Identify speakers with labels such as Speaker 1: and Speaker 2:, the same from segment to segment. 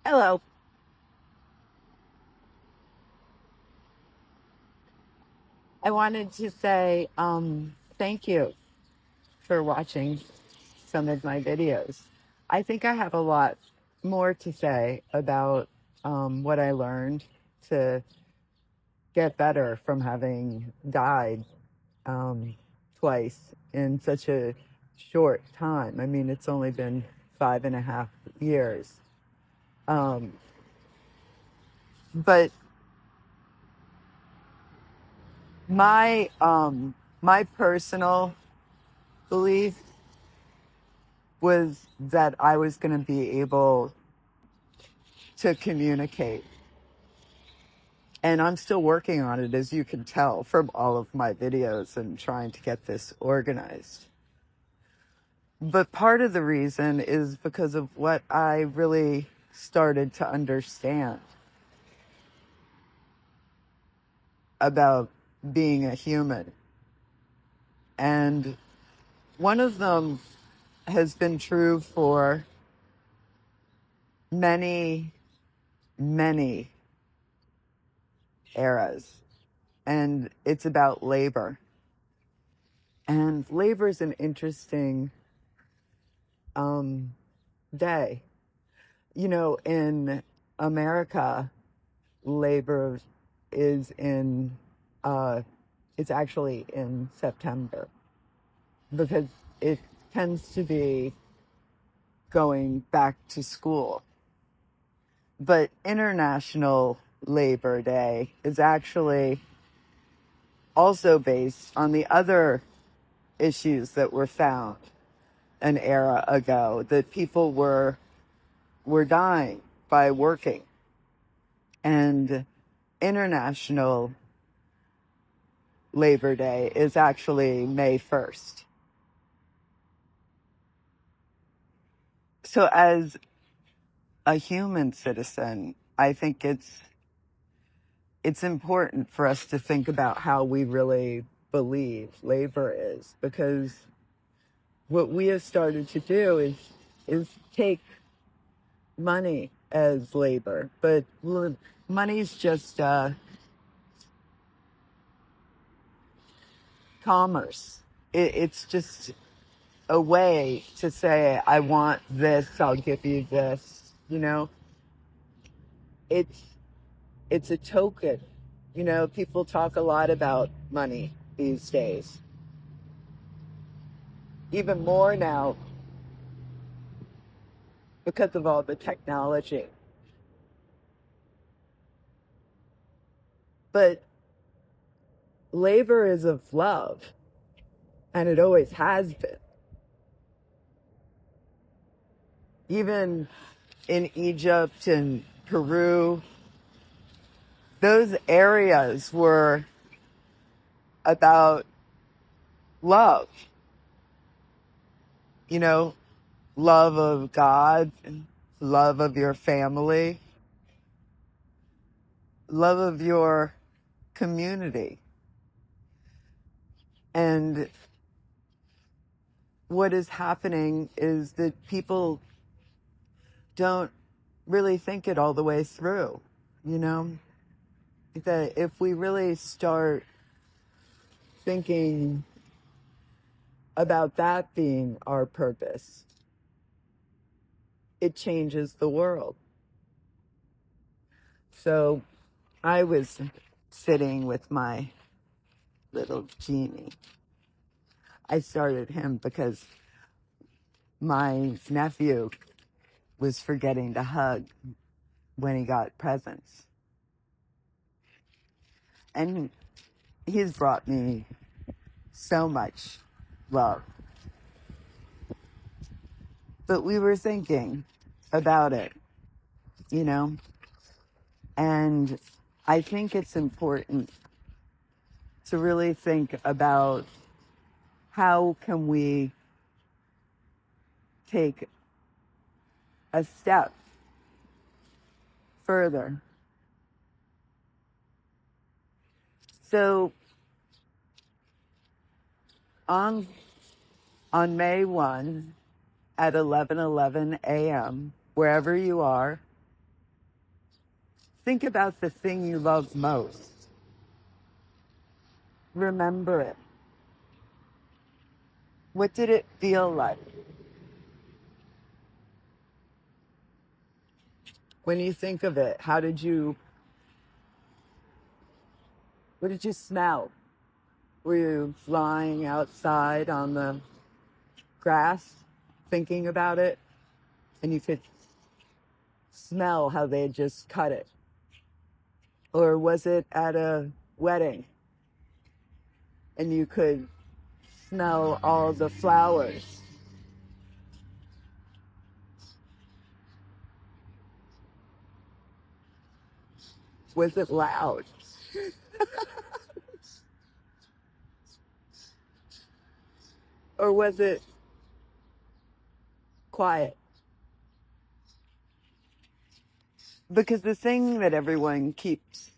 Speaker 1: Hello. I wanted to say thank you for watching some of my videos. I think I have a lot more to say about what I learned to get better from having died um, twice in such a short time. I mean, it's only been 5.5 years. Um, but my personal belief was that I was going to be able to communicate. And I'm still working on it, as you can tell from all of my videos and trying to get this organized. But part of the reason is because of what I really started to understand about being a human. And one of them has been true for many, many eras. And it's about labor. And labor is an interesting day. You know, in America, labor is it's actually in September because it tends to be going back to school. But International Labor Day is actually also based on the other issues that were found an era ago, that people were dying by working. And International Labor Day is actually May 1st. So as a human citizen, I think it's important for us to think about how we really believe labor is, because what we have started to do is take money as labor, but money's just commerce. It's just a way to say, I want this, I'll give you this. You know, it's it's a token. You know, people talk a lot about money these days, even more now because of all the technology. But labor is of love, and it always has been. Even in Egypt and Peru, those areas were about love, you know, love of God, love of your family, love of your community. And what is happening is that people don't really think it all the way through, you know? That if we really start thinking about that being our purpose, it changes the world. So I was sitting with my little genie. I started him because my nephew was forgetting to hug when he got presents. And he's brought me so much love. But we were thinking about it, you know? And I think it's important to really think about how can we take a step further. So on May 1 at 11:11 a.m., wherever you are, think about the thing you love most. Remember it. What did it feel like? When you think of it, what did you smell? Were you lying outside on the grass thinking about it and you could smell how they had just cut it? Or was it at a wedding and you could smell all the flowers? Was it loud? Or was it quiet? Because the thing that everyone keeps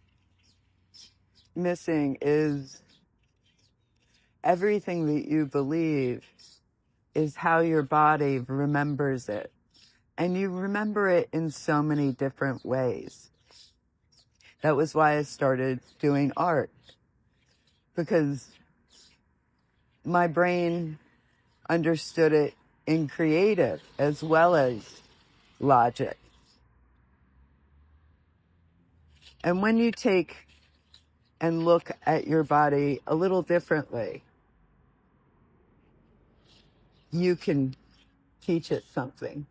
Speaker 1: missing is everything that you believe is how your body remembers it. And you remember it in so many different ways. That was why I started doing art. Because my brain understood it in creative as well as logic. And when you take and look at your body a little differently, you can teach it something.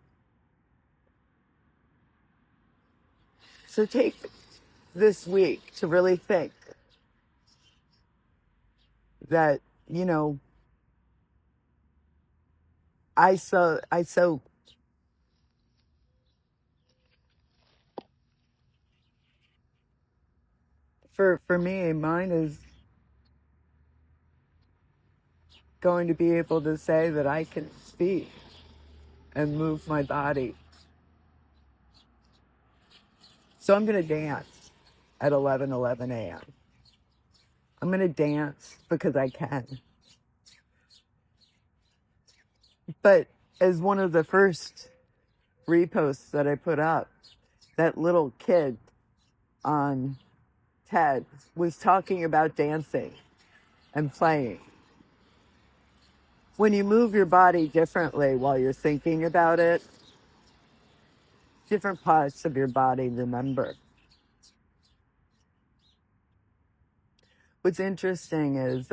Speaker 1: So take this week to really think that, you know, I so for me, mine is going to be able to say that I can speak and move my body. So I'm going to dance at 11:11 a.m. I'm going to dance because I can. But as one of the first reposts that I put up, that little kid on TED was talking about dancing and playing. When you move your body differently while you're thinking about it, different parts of your body remember. What's interesting is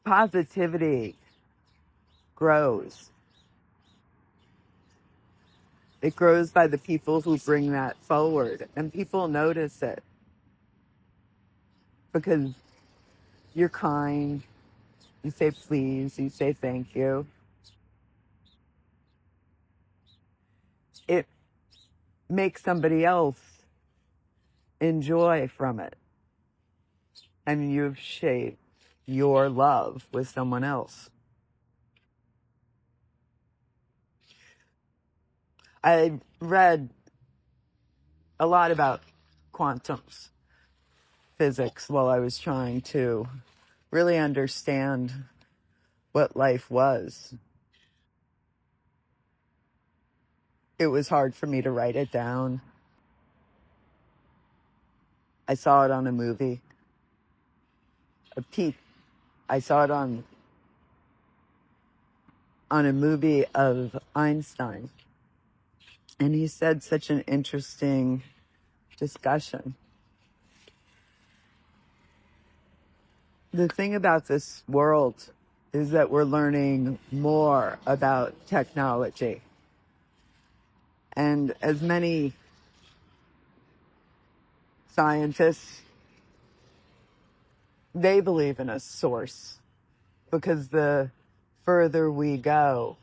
Speaker 1: positivity grows. It grows by the people who bring that forward, and people notice it because you're kind, you say please, you say thank you. It makes somebody else enjoy from it, and you've shared your love with someone else. I read a lot about quantum physics while I was trying to really understand what life was. It was hard for me to write it down. I saw it on a movie. I saw it on a movie of Einstein. And he said such an interesting discussion. The thing about this world is that we're learning more about technology. And as many scientists, they believe in a source because the further we go,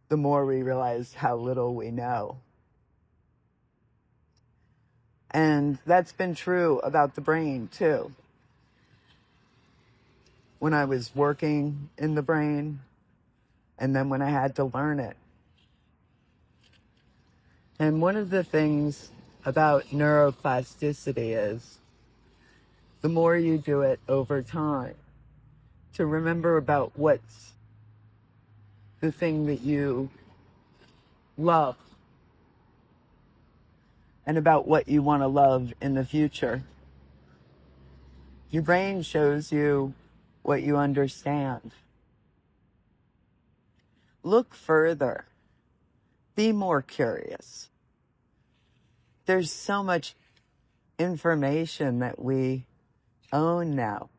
Speaker 1: the more we realize how little we know. And that's been true about the brain, too. When I was working in the brain, and then when I had to learn it. And one of the things about neuroplasticity is the more you do it over time, to remember about what's the thing that you love. and about what you want to love in the future. Your brain shows you what you understand. Look further. Be more curious. There's so much information that we own now.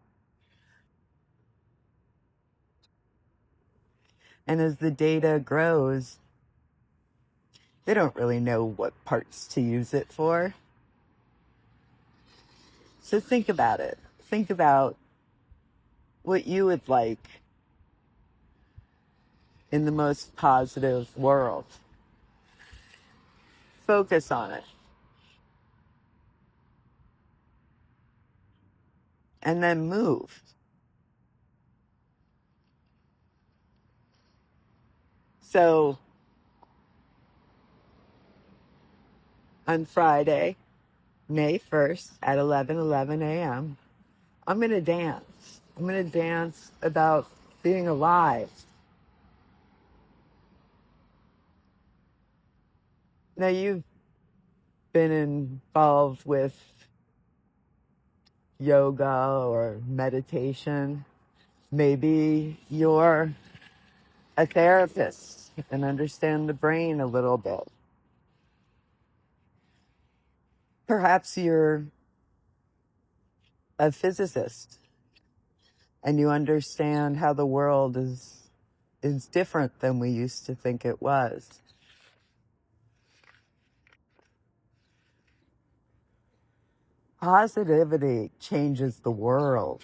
Speaker 1: And as the data grows, they don't really know what parts to use it for. So think about it. Think about what you would like in the most positive world. Focus on it. And then move. So on Friday, May 1st at 11:11 a.m., I'm going to dance. I'm going to dance about being alive. Now, you've been involved with yoga or meditation. Maybe you're a therapist and understand the brain a little bit. Perhaps you're a physicist and you understand how the world is different than we used to think it was. Positivity changes the world.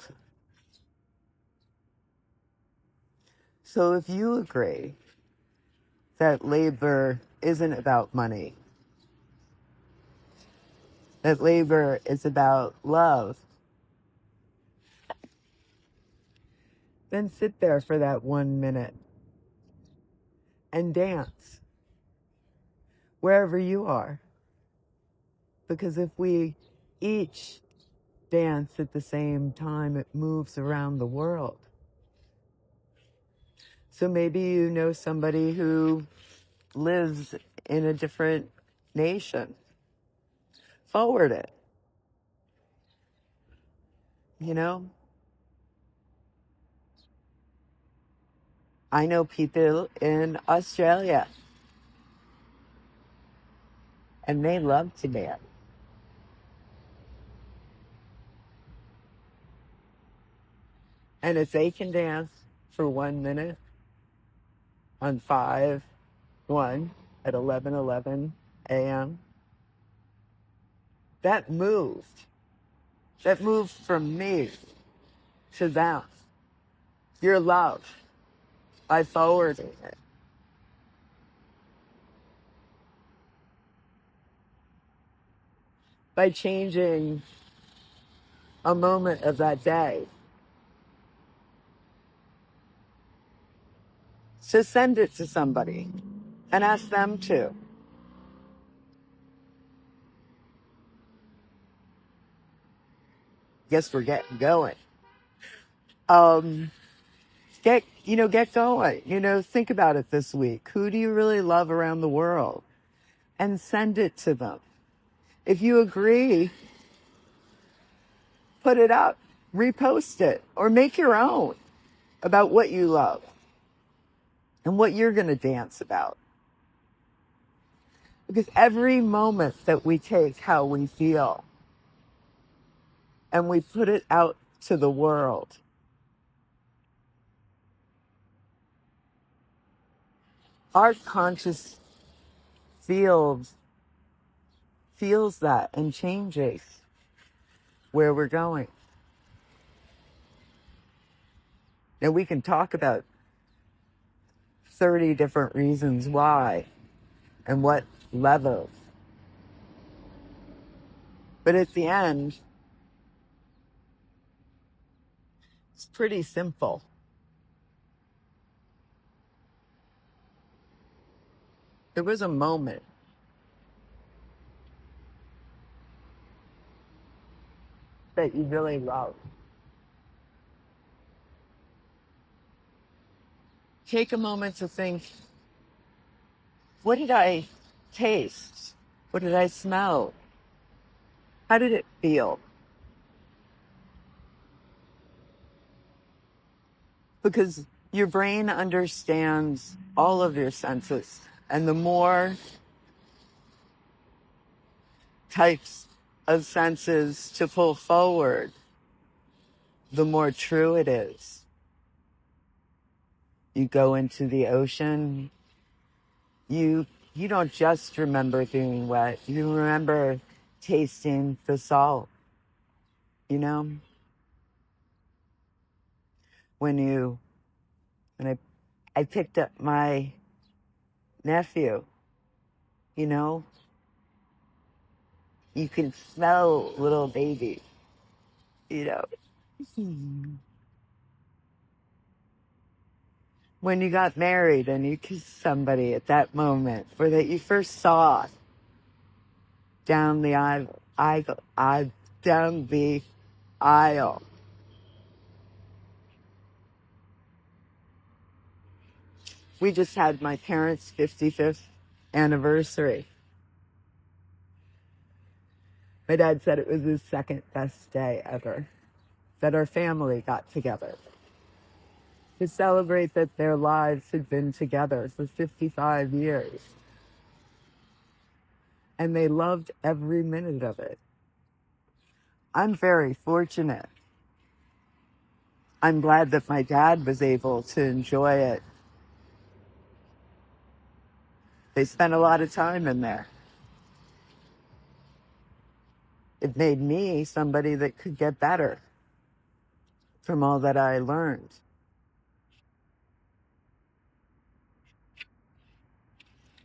Speaker 1: So if you agree that labor isn't about money, that labor is about love, then sit there for that 1 minute and dance wherever you are. Because if we each dance at the same time, it moves around the world. So maybe you know somebody who lives in a different nation. Forward it. You know, I know people in Australia and they love to dance. And if they can dance for 1 minute on 5/1 at 11:11 a.m., that moved. That moved from me to them. Your love by forwarding it. By changing a moment of that day. So send it to somebody and ask them to. Guess we're getting going. Get going. Think about it this week. Who do you really love around the world? And send it to them. If you agree, put it up, repost it, or make your own about what you love and what you're going to dance about. Because every moment that we take how we feel and we put it out to the world, our conscious field feels that and changes where we're going. Now we can talk about 30 different reasons why and what levels. But at the end, it's pretty simple. There was a moment that you really love. Take a moment to think, what did I taste? What did I smell? How did it feel? Because your brain understands all of your senses. And the more types of senses to pull forward, the more true it is. You go into the ocean, you don't just remember being wet, you remember tasting the salt, you know? When I picked up my nephew, you know, you can smell little baby, you know. When you got married and you kissed somebody at that moment, or that you first saw down the down the aisle. We just had my parents' 55th anniversary. My dad said it was his second best day ever, that our family got together to celebrate that their lives had been together for 55 years. And they loved every minute of it. I'm very fortunate. I'm glad that my dad was able to enjoy it. They spent a lot of time in there. It made me somebody that could get better from all that I learned.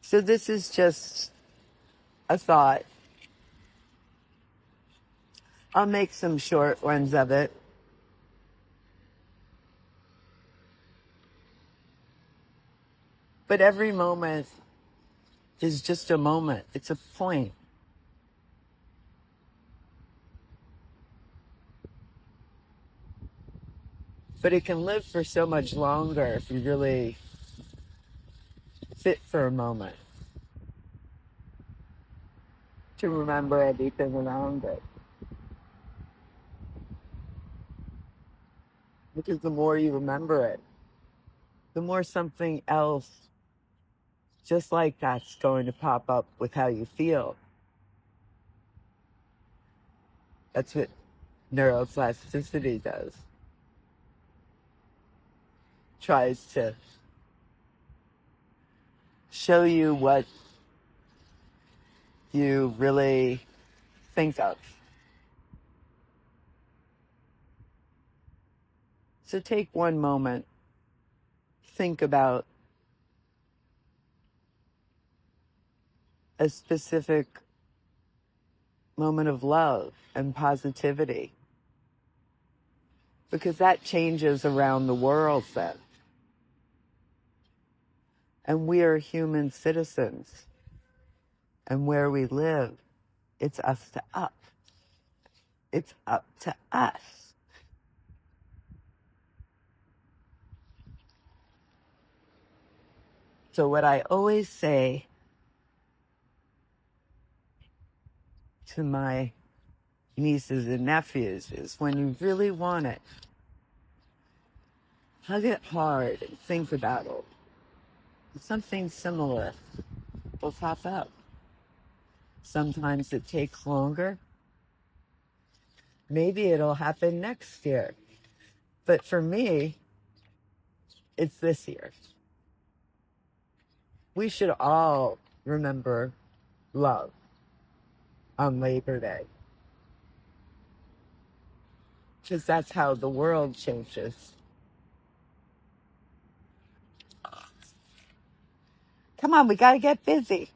Speaker 1: So this is just a thought. I'll make some short ones of it. But every moment is just a moment. It's a point. But it can live for so much longer if you really sit for a moment to remember everything around it. Because the more you remember it, the more something else just like that's going to pop up with how you feel. That's what neuroplasticity does. Tries to show you what you really think of. So take one moment, think about a specific moment of love and positivity, because that changes around the world then. And we are human citizens, and where we live, it's us to up. It's up to us. So what I always say to my nieces and nephews is, when you really want it, hug it hard and think about it. Something similar will pop up. Sometimes it takes longer. Maybe it'll happen next year. But for me, it's this year. We should all remember love on Labor Day, because that's how the world changes. Come on, we got to get busy.